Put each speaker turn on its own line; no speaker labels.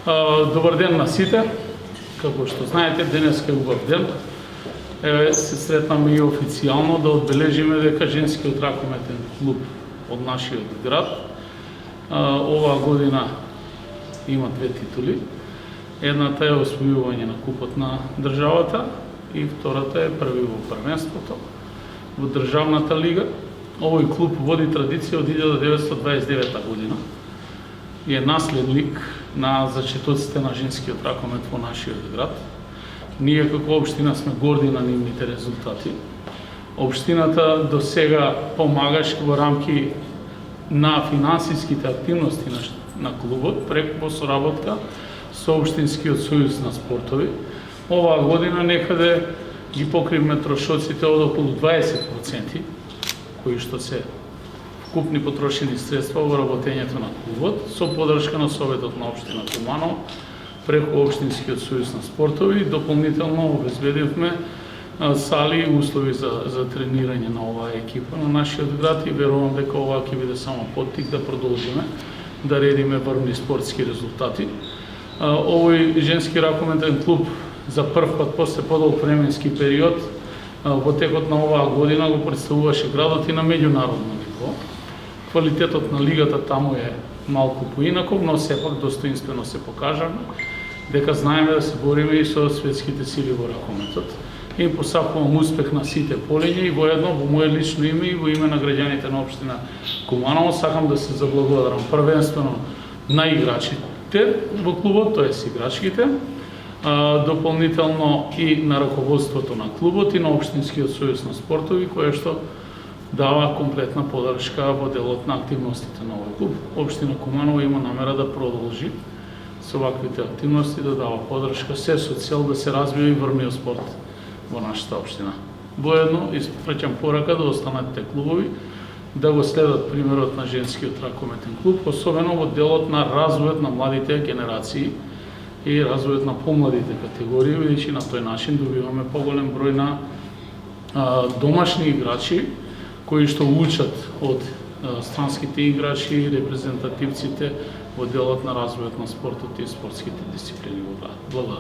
Добар ден на сите. Како што знаете, денеска е убав ден. Се сретнаме и официјално да одбележиме дека женскиот ракометен клуб од нашиот град оваа година има две титули. Едната е освојување на купот на државата и втората е први во првенството во државната лига. Овој клуб води традиција од 1929 година и е наследник на зачетоците на женскиот ракомет во нашиот град. Ние како општина сме горди на нивните резултати. Општината до сега помагаше во рамки на финансиските активности на клубот преку соработка со Општинскиот сојуз на спортови. Оваа година некаде ги покривме трошоците од околу 20%, кои што се вкупни потрошени средства во работењето на клубот, со поддршка на Советот на Општина Куманово, преку Општинскиот сојуз на спортови. Дополнително обезбедивме сали и услови за тренирање на оваа екипа на нашиот град и верувам дека ова ќе биде само поттик да продолжиме да редиме врвни спортски резултати. Овој женски ракометен клуб за прв пат после подолг временски период во текот на оваа година го представуваше градот и на меѓународно ниво. Квалитетот на лигата таму е малку поинаков, но сепак достоинствено се покажаме дека знаеме да се бориме и со светските сили во ракометот. И посакувам успех на сите полиња и воедно во мое лично име и во име на граѓаните на општина Куманово сакам да се заблагодарам првенствено на играчите во клубот, тоест играчките, дополнително и на раководството на клубот и на Општинскиот сојуз на спортови, кое што дава комплетна поддршка во делот на активностите на овој клуб. Општина Куманово има намера да продолжи со ваквите активности, да дава поддршка се со цел да се развива и врвниот спорт во нашата општина. Воедно испраќам порака да останатите клубови да го следат примерот на женскиот ракометен клуб, особено во делот на развојот на младите генерации и развојот на помладите категории, бидејќи на тој начин добиваме поголем број на домашни играчи кои што учат од странските играчи и репрезентативците во делот на развојот на спортот и спортските дисциплини во град. Благодарам.